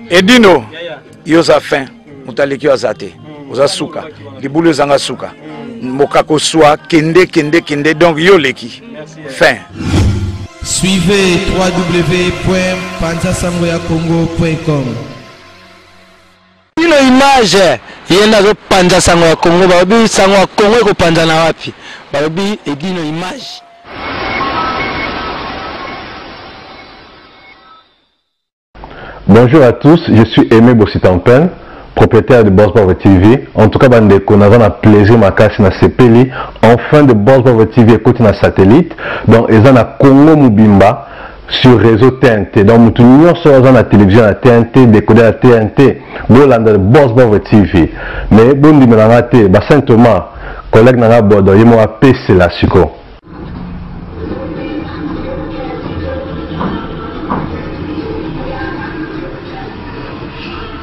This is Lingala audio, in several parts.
Edino, yoza fin, mutaleki azate, oza suka, libulu zanga suka, mokako soa, kende, donc yoleki, fin. Suivez www.panzasangoyakongo.com. Une image, yenda zo panza sango ya Congo, babi sango ya Congo ko panza na wapi. Babi Edino image. Bonjour à tous, je suis Aimé Bossitampin, propriétaire de Boss Power TV. En tout cas, on a un plaisir ma casse na CPLI. Enfin de Boss Power TV écoute na satellite. Donc ils ont na Congo Mubimba sur réseau TNT. Donc nous sommes dans la télévision à TNT, décoder à TNT. Bolanda de Boss Power TV. Mais bon di menangate, ba Saint Thomas, collègue na bodo, yemo a PC la suko.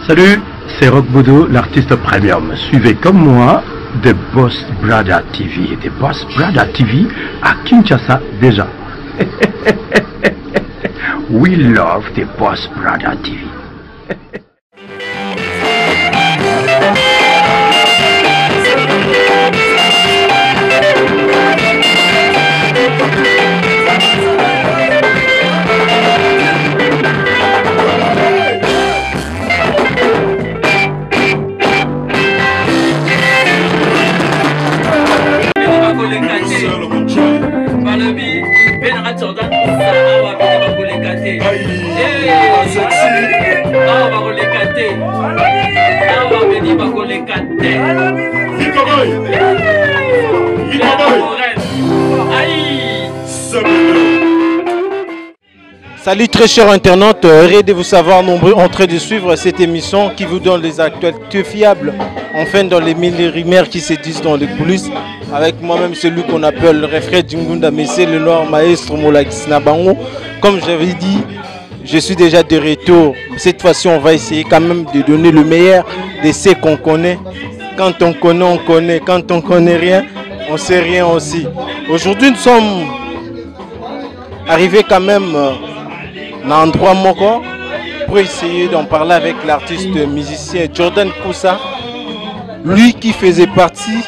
Salut, c'est Rock Bodo, l'artiste premium. Suivez comme moi The Boss Brother TV. The Boss Brother TV à Kinshasa déjà. We love The Boss Brother TV. Salut très chers internautes, heureux de vous savoir nombreux en train de suivre cette émission qui vous donne les actualités fiables, enfin dans les mille rumeurs qui se disent dans les coulisses, avec moi-même celui qu'on appelle le refrain d'Ingunda Messé, le noir maestro Molakis Nabango. Comme j'avais dit, je suis déjà de retour. Cette fois-ci, on va essayer quand même de donner le meilleur de ce qu'on connaît. Quand on connaît, on connaît. Quand on connaît rien, on sait rien aussi. Aujourd'hui, nous sommes arrivés quand même dans un endroit moko pour essayer d'en parler avec l'artiste musicien Jordan Koussa, lui qui faisait partie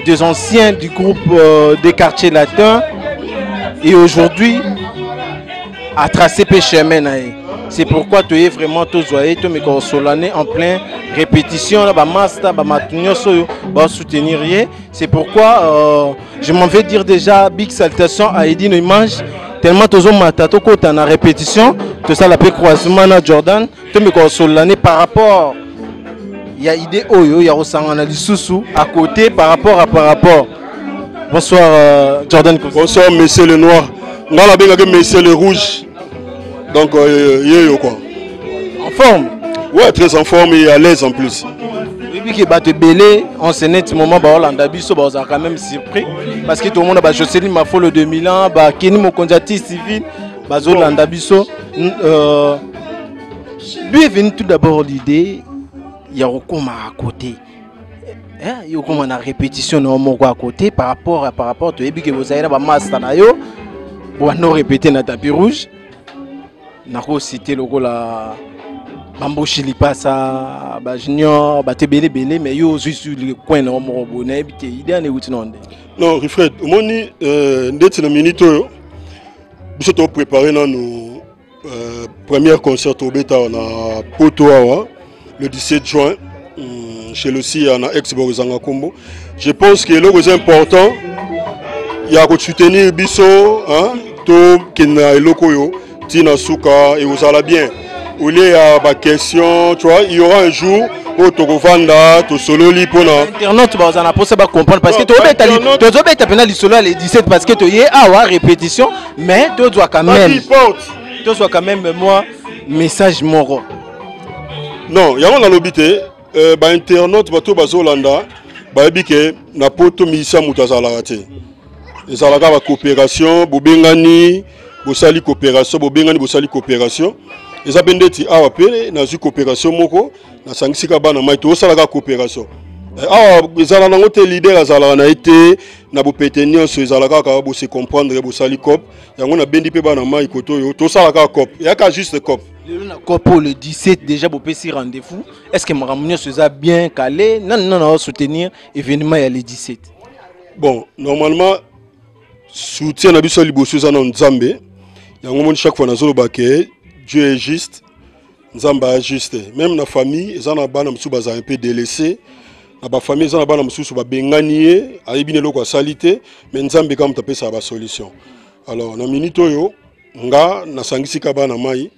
des anciens du groupe des quartiers latins et aujourd'hui a tracé pe chemin. C'est pourquoi tu es vraiment tout joyeux, tu me consoles en plein répétition, ba master, ba matunyo soyo, ba soutenir. C'est pourquoi je m'en vais dire déjà big salutation à Edino Image. Tellement tous les matato côté en répétition, tout ça la paix croisement à Jordan, tu me consoles par rapport. Il y a idée oyo, il y a resangana du sous à côté par rapport. Bonsoir Jordan. Bonsoir Monsieur le Noir. On a bien Monsieur le Rouge. Donc yo quoi. En forme. Ouais, très en forme et à l'aise en plus. Oui, qui bat belé, on s'est net moment ba Hollanda biso ba on a quand même surpris parce que tout le monde ba Jocelyne Mafolo de Milan, ba Kenny Mokonjati civil, ba Hollanda biso. Lui est venu tout d'abord l'idée il y a Okoma à côté. Il y a Okoma na répétition na moko à côté par rapport to ebi que vous avez ba master na yo. Bon non répéter na tapis rouge. Na ko citer logo la Bambo Chilipasa, Junior, Belé, mais yo juste le coin de Morobone, il y a des outils non. Non, Rifred, au moment d'être le minute, nous sommes préparés dans nos premiers concerts au Beta à Potoawa le 17 juin, chez le CIA à ex-Borizanga Combo. Je pense que le plus important, il y a que soutenir Bisso, tout Kena et Lokoyo, Tina Souka et vous allez bien. Où il y a des questions, tu vois, il y aura un jour où tu vas vendre, tu solo li pour nous. Internaute, tu vas comprendre parce que tu as les solo les 17 parce que tu as répétition, mais tu dois quand même, moi, message moro. Non, il y a un lobité, internaute, tu vas Zolanda, que na poto misa mutazala raté. Les alaka la coopération, bobengani, bosali coopération, bobengani bosali coopération. Les abendeti a appelé dans une coopération moko na sangisika bana mai to sala coopération Ah, ezala nango te leader azala na été na bopete nyonso ezala kaka bo se comprendre bo sali cop yango na bendi pe bana mai koto yo to sala kaka cop yaka juste cop. Le cop le 17 déjà bo pesi rendez-vous. Est-ce que Maramunio se bien calé? Non non non soutenir événement ya le 17. Bon, normalement soutien na biso liboso za na Nzambe. Yango moni chaque fois na zolo baké Dieu est juste. Nzamba est juste. Même na famille ezana bana msu baza un peu délaissé. Na ba famille ezana bana msusu ba benganie ayebine loko salite mais Nzambe kam tapesa ba solution. Alors na minute oyo nga na sangisi ka bana mai.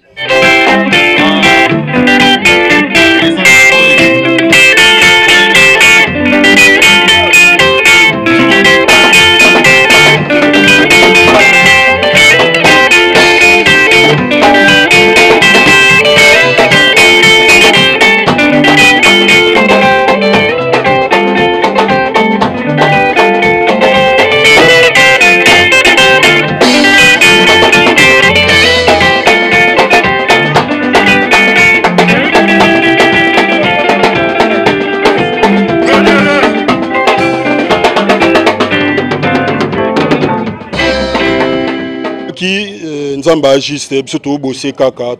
Nzamba juste biso to bosser kaka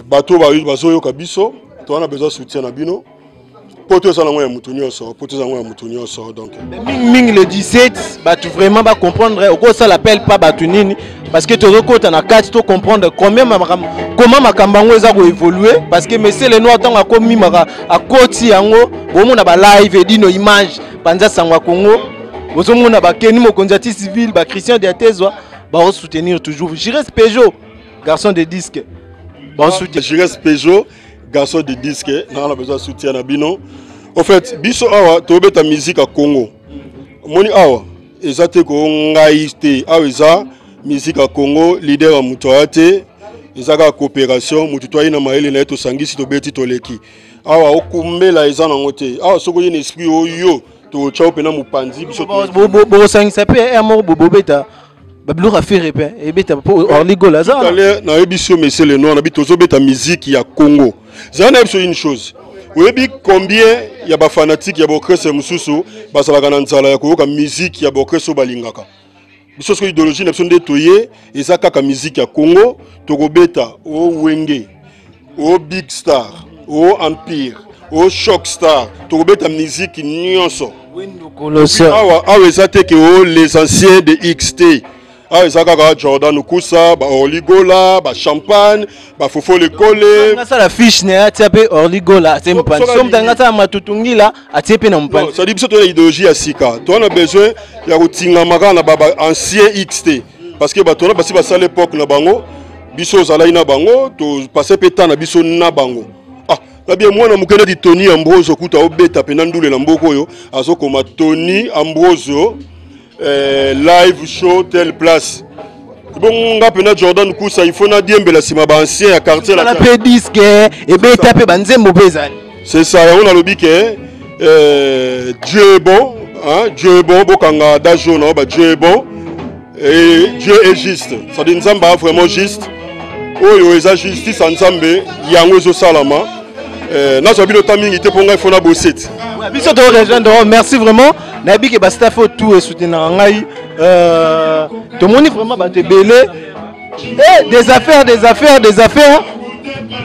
bato ba bazo yo kabiso to on a besoin soutien na bino poto ça na ngwa mutunyo so poto za ngwa mutunyo so donc ming le 17 bato vraiment ba comprendre au ça l'appelle pas bato nini parce que to rekota na carte to comprendre comment makambango eza ko évoluer parce que monsieur le noir tant akomi maka akoti yango bomona ba live dino image panza sangwa Congo bozomona ba keni mokonzati civil ba Christian de Atezwa va soutenir toujours. J'irai Peugeot, garçon de disque. J'irai Peugeot, garçon de disque. On a besoin de soutien à Bino. En fait, biso awa to beta musique à Congo. Moni awa ezate ko ngaiste awa musique à Congo leader à Mutoate ezaka coopération mututwa ina maele na to sangisi to beti to leki. Awa okumbela ezana ngote. Awa soko yin esprit oyo to chao pena mupanzi biso. Bo sangisa pe amour bobo beta. Babilo a fait répéter et beta Orligo Lazare. Tout à l'heure, na ebiso monsieur le noir, na bitozo beta musique ya Congo. Zana ebiso une chose. Vous savez combien il y a ba fanatique ya bokrese mususu basalaka na nzala ya koyoka musique ya bokrese balingaka. Biso so idéologie na biso ndetoye ezaka ka musique ya Congo, toko beta o Wenge, o Big Star, o Empire, o Shock Star, toko beta musique nyonso. Awa ezate ke o les anciens de XT. Ah, ezaka Jordan Okusa, ba Orligola, ba Champagne, ba Fofo le Kole. Ça la fiche ne atiape Orligola, c'est un pan. Somme d'angata matutungi là, atiape na mpan. Ça dit biso to idéologie ya sika. To on a besoin ya kotinga maka na baba ancien XT parce que ba to na basi ba sa l'époque na bango, biso zala ina bango, to passer pétan na biso na bango. Ah, na bien moi na mukene di Tony Ambroso kuta obeta penandule na mboko yo, azokoma Tony Ambroso. Live show telle place. Bon, on a Jordan Kousa, il faut na diembe la sima ba ancien quartier la pe disque et be taper banzembo bezali. C'est ça, on a le biquet. Dieu est bon, hein, Dieu est bon, bokanga dajo na ba Dieu est bon et Dieu est juste. Ça dit Nzamba vraiment juste. Oyo eza justice Nzambe yango zo salama. Na so bilo tamingi te ponga il faut na bosser. Biso to rejoindre, merci vraiment. Nabi ke basta faut tout soutenir ngai to moni vraiment ba te belé des affaires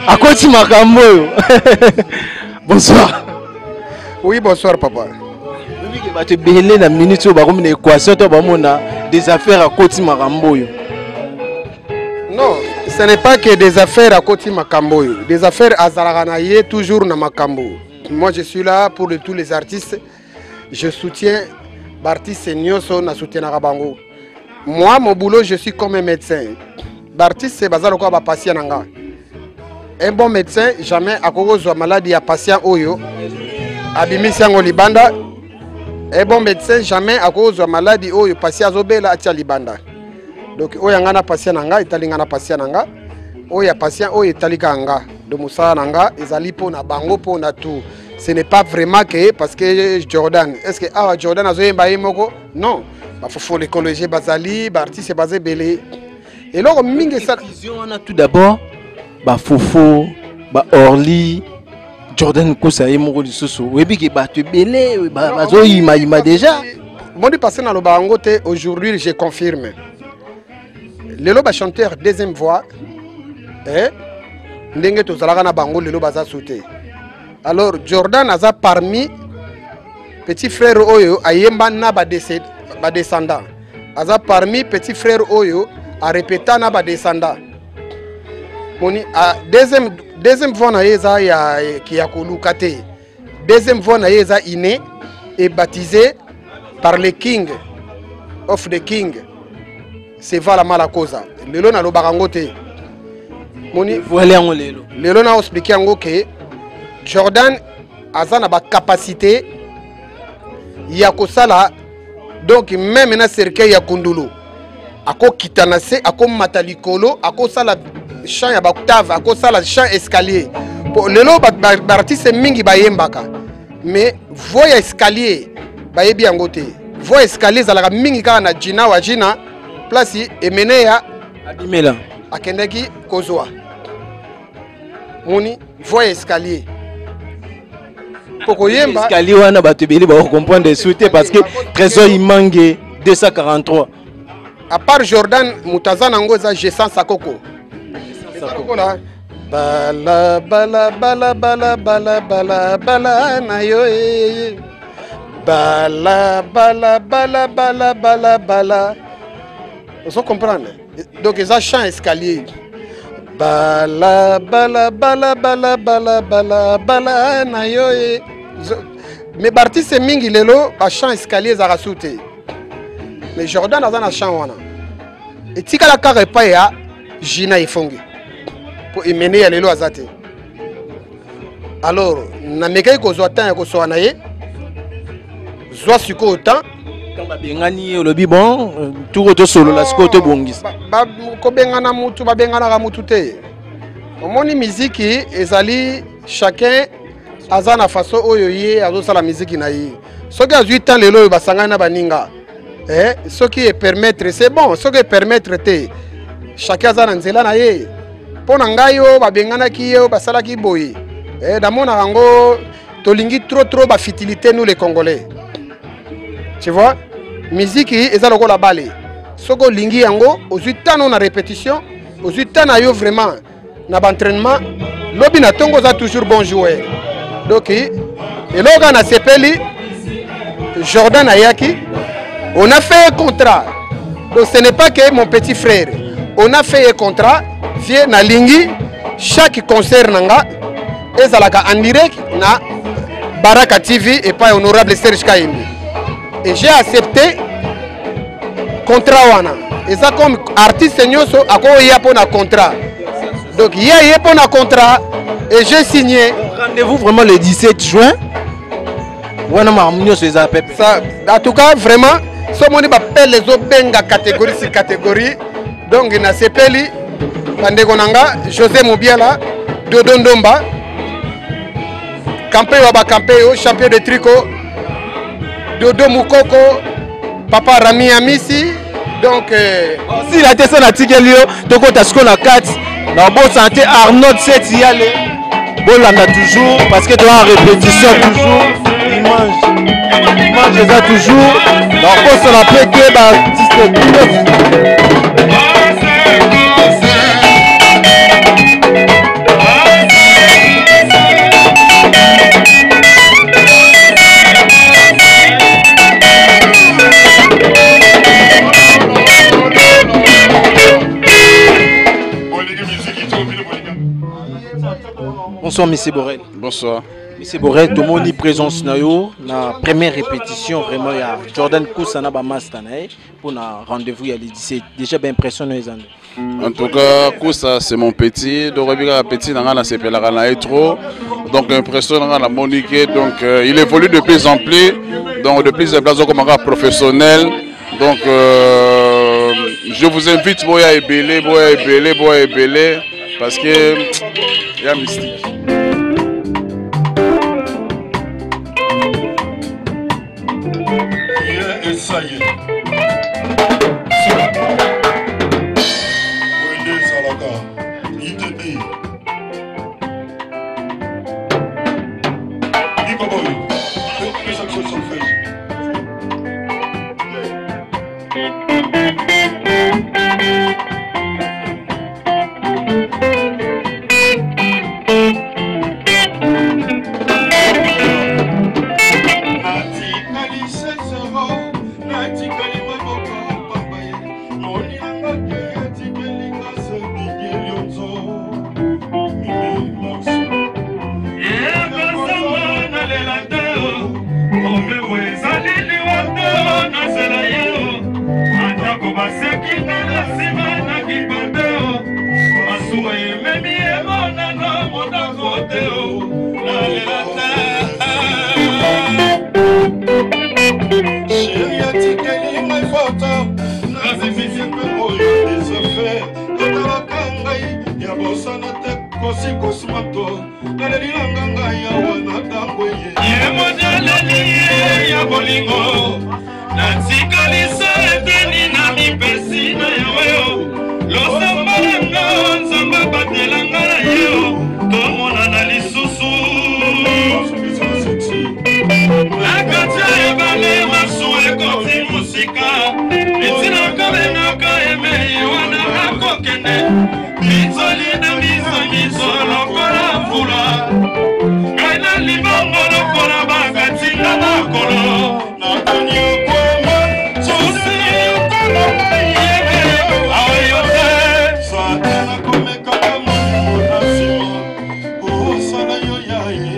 à côté makambo. Bonsoir. Oui, bonsoir papa. Nabi ke ba te belé na minute ba comme une équation to ba mona des affaires à côté makambo. Non, ce n'est pas que des affaires à côté makambo. Des affaires à Zaraganaye toujours na makambo. Moi je suis là pour tous les artistes. Je soutiens Bartis Nyoso na soutien Bango. Moi, mon boulot, je suis comme un médecin. Bartis, c'est bazar quoi patient nanga. Un bon médecin, jamais à cause de maladie à patient oyo. Abimisi yango libanda. Un bon médecin, jamais à cause de maladie oyo patient zobela atia libanda. Donc oyo ngana patient nanga, italinga na patient nanga. Oyo patient oyo italika nanga. De musala nanga, ezali po na bango po na tout. Ce n'est pas vraiment que parce que Jordan. Est-ce que Jordan a joué Moko? Non. Il faut l'écologie Bazali, l'artiste basé belé. Et là, on a tout d'abord, Fofo, Orly, Jordan Kousa et Moko Lissoso. Oui, qui battu belé, bazo ima déjà. Bon, du passé dans le Barangote, aujourd'hui, je confirme. Le loba chanteur deuxième voix, ndenge tozalaka na bango lelo baza sauté. Alors Jordan aza parmi petit frère Oyo ayemba na ba descendant. Aza parmi petit frère Oyo a répété na ba descendant. Moni a deuxième voix na yeza ya qui a kolukate. Deuxième voix na yeza iné et baptisé par le king of the king. C'est Vala Malakosa. Lelo na lo barangote. Moni voilà on lelo. Lelo na expliquer ngo que Jordan aza na ba capacité ya kosala donc même na cercueil ya Kundulu. Ako kitana se ako matalikolo, ako sala chant ya ba octave, ako sala chant escalier. Pour lelo ba artiste mingi ba yembaka. Mais voie escalier ba yebi yango te. Voie escalier zalaka mingi kaka na Jina wa Jina. Place emene ya Adimela akendeki kozwa moni voie escalier poko yemba escalier wana bato beli ba comprendre souhaiter parce que trésor il manque 243 à part Jordan Mutazana ngoza G100 Sakoko là bala bala bala bala bala bala bala na yo bala bala bala bala bala bala. Vous comprenez? Donc ils ont chant escalier. Bala bala bala bala bala bala bala na yo. Mais artiste mingi lelo ba chant escalier za rasouté. Mais Jordan a un chant wana. Et tika la carré pa ya Jina ifongi. Pour emmener ya lelo azate. Alors na mekay ko zo tan ko so na ye. Zo siko autant. Bengani lobi bon tout auto solo la sikoto bongis ko bengana mutu ba bengana ka mutu te omoni miziki ezali chacun azana façon oyo ye azo sala miziki na yi soki azui temps lelo basangana na baninga soki e permettre c'est bon soki e permettre te chacun azana nzela na ye pona ngai yo ba bengana ki yo basala ki boyi damona rango tolingi trop ba fitilité nous les Congolais. Tu vois, musique eza lokola balé. Soko lingi yango, ozui tano na répétition, ozui tano yo vraiment na entraînement, lobi na tongo za toujours bon joueur. Donc et loga na sepeli Jordan Ayaki, on a fait un contrat. Donc ce n'est pas que mon petit frère. On a fait un contrat, vieux na lingi chaque concert nanga ezalaka en direct na Baraka TV et pas honorable Serge Kaimbi. Et j'ai accepté contrat wana. Et ça comme artiste nyoso ako ya pona contrat. Donc il y a pona contrat et j'ai signé. Rendez-vous vraiment le 17 juin. Wana mamunyo se za pepe. Ça en tout cas vraiment so moni ba pelle les autres benga catégorie sur catégorie. Donc na sepeli bandeko nanga José Mobiala, Dodo Ndomba, Campé Waba Campéo, champion de tricot. Dodo Moukoko, Papa Rami Amissi, donc si la tête na tikelio, toko tasko na 4, na bon santé Arnold 7 y aller. Bon là toujours parce que tu as en répétition toujours, il mange ça toujours. Donc on se rappelle que bah Bonsoir M. Borel. Bonsoir. M. Borel, tout le monde est présent na première répétition vraiment il y a Jordan Kousa na ba master pour na rendez-vous il y a les 17 déjà bien impressionnant les années. En tout cas Kousa c'est mon petit donc petit na sepela na trop donc impressionnant la Monique donc il évolue de plus en plus donc de plus en plus comme un professionnel donc je vous invite boya ebele parce que il y a mystique. Ça y est. bosi kosmato naleli nganga ya wana tangwe ye modeleli ya bolingo natikalisa eteni na mipesi na yaweyo losambalanga nzamba batelanga na yeo tomonana lisusu nakati ebale masu ekoti musika etinaka benaka emeye wana akokende mizoli na miso lokola mvula ngai na libongo lokola bakatinga makolo nakani okwema susi okolo mayebe aoyo te satana komekaka mona nsima osala yo yaye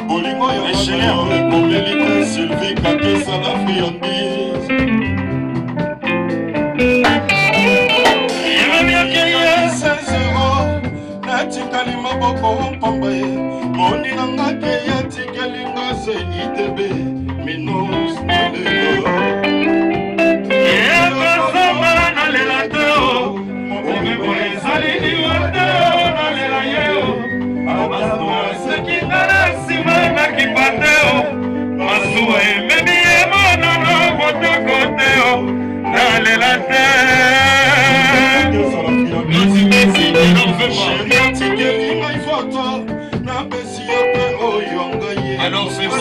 bolingo ya ekomeli te sylvie kakesala friandise yememiakeye 16 natikali maboko mpamba ye moni nanga ke yatikelinga se itebe minos nalelo ekosamba nalela te o omebo ezali liwa te o nalela ye o abaso asekinga na nsima nakipa te o masuwa ememi ye monono kotoko te o nalela te alors c'est ça.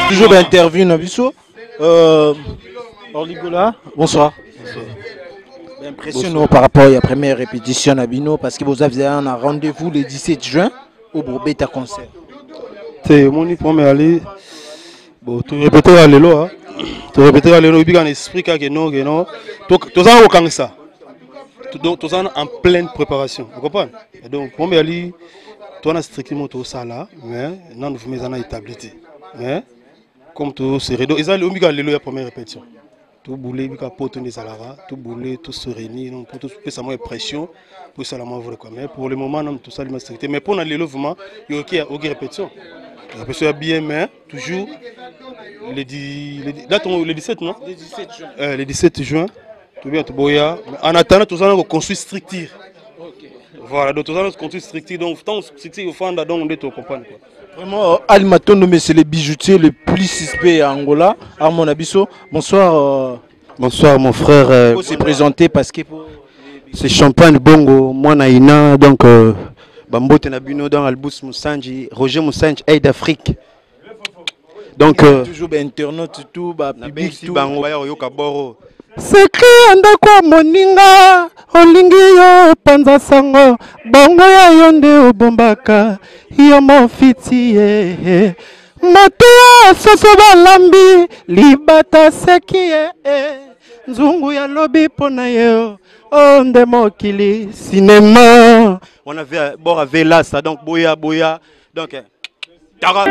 Toujours d'interview Nabiso. Orligola, bonsoir. Impressionnant par rapport à la première répétition à Bino parce que vous avez un rendez-vous le 17 juin au Beta concert. C'est mon premier aller. Bon, tu répéter à l'élo, tu répéter à l'élo, il y a un esprit qui non, tout ça au ça. Tout ça en pleine préparation. Vous comprenez? Donc, premier aller, tu as strictement tout ça là, mais non, nous faisons établi. Mais comme tout c'est rédo, ils allaient au milieu de la première répétition. Tout boulé, il y a pote des alara, tout boulé, tout se réunit, donc pour tout ça moins pression, pour ça la moins vrai quoi. Mais pour le moment, non, tout ça est stricté. Mais pour aller vraiment, il y a aucune répétition. La répétition est bien, mais toujours le 17 non? Le 17 juin. Le 17 juin, tout bien, tout boya. En attendant, tout ça on construit strictir. Voilà, donc tout ça on construit strictir. Donc tant strictir au fond, donc on doit comprendre quoi. Vraiment, Ali Matondo, mais c'est le bijoutier le plus suspect à Angola. Armand Abisso, bonsoir. Bonsoir mon frère. Il faut se présenter parce que c'est Champagne Bongo, moi Naïna, donc Bambote Nabino dans Albus Moussanji, Roger Moussanji, Aide d'Afrique. Donc toujours internaute tout, public tout. Sekri andako moninga olingi yo panza sango bongo ya yonde obombaka yo mofiti ye moto ya soso balambi libata seki ye nzungu ya lobi pona yo onde mokili cinéma on avait bora vela ça donc boya donc Tara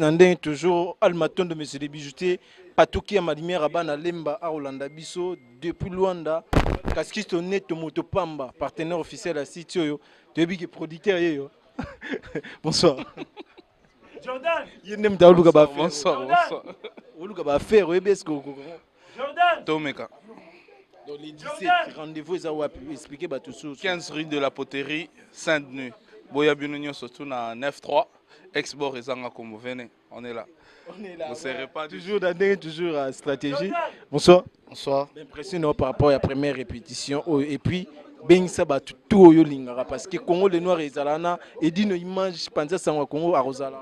Nandin toujours Almaton de Monsieur les Bijoutiers Patoki à ma lumière à Bana Lemba à Rolanda Bisso depuis Luanda Kaskisto Neto Motopamba partenaire officiel à Sitio Debi qui producteur yo. Bonsoir. Jordan. Yenem ta oluka ba faire. Bonsoir, bonsoir. Oluka ba faire oyebesko. Jordan. Tomeka. Dans les 17 rendez-vous ils ont expliqué ba tout ça. 15 rue de la Poterie, Saint-Denis. Boya Binonio surtout na 9-3. Ex-bord et Zanga comme venez. On est là. On est là. On serait pas toujours dans toujours à stratégie. Bonsoir. Bonsoir. L'impression par rapport à la première répétition et puis ben ça va tout yo lingara parce que Congo les noirs et zalana et dit nos images penser ça au Congo à Rosala.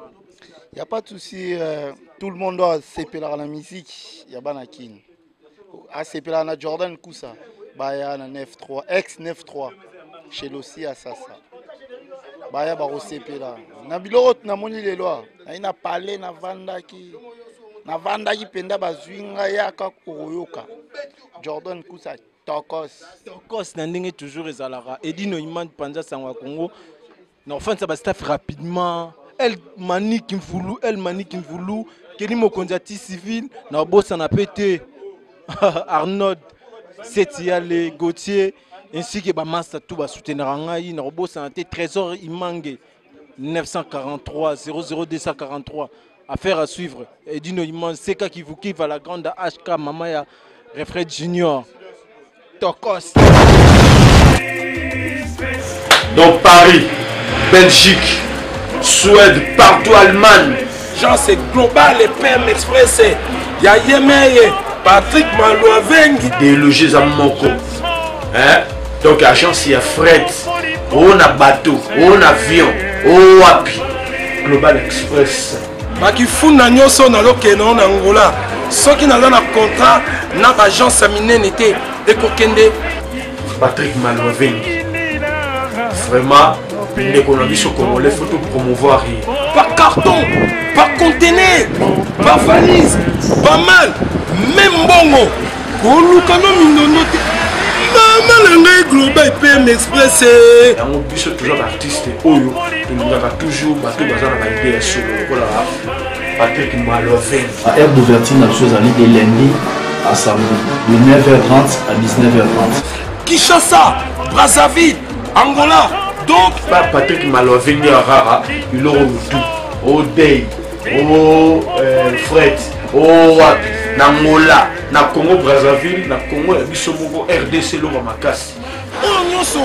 Il y a pas de souci, tout le monde doit s'épeler à la musique, il y a banakin. À s'épeler à Jordan Koussa, Baya na 9-3, ex 9-3 chez l'ossi à Sassa. Baya ba s'épeler là. Na biloko na moni les lois, na parlé na vanda ki penda bazwinga yaka koyoka. Jordan Koussa Tokos Nandingue toujours ezalaka et dit nos images penser ça au Congo. Na enfin ça va staff rapidement. Elle manie qui voulou, Kenny Mokonjati civil, na boss en a pété. Arnaud, Setiale, Gauthier, ainsi que Bamasta tout va soutenir Rangaï, na boss en a été trésor Imangue 943 00243. Affaire à suivre. Et dit nos immenses, c'est quoi qui vous kiffe à la grande HK Mamaya, Refred Junior. Tokos. Donc Paris, Belgique, Suède, partout Allemagne. Genre c'est global et PM Express. Il y a Yemeye, Patrick Malouavengi. Des logis à Moko. Hein? Donc agence il y a fret, on a bateau, on a avion, on a Global Express. Baki funa nyoso na lokeno na Angola. Soki na na contrat na agence minene était ekokende Patrick Malouavengi. Vraiment l'économie sur Congolais, il faut tout promouvoir. Par carton, par conteneur, par valise, pas mal, même bongo. Kolukano mindonote. Maman global PM Express. On bus toujours artiste Oyo. Il y a toujours bateau bazar na idée sur le Patrick Malouavengi. À aire d'ouverture la chose année de lundi à samedi de 9h30 à 19h30. Kinshasa, Brazzaville, Angola. Donc, Patrick Malouavengi à Rara, il aura tout. Au Day, au Fred, au Angola, na Congo Brazzaville, na Congo Bisomoko, RDC, Loma Makasi. Oh, Nyoso,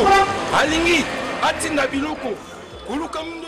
Alingi, Atina Biloko, Kulukamundo.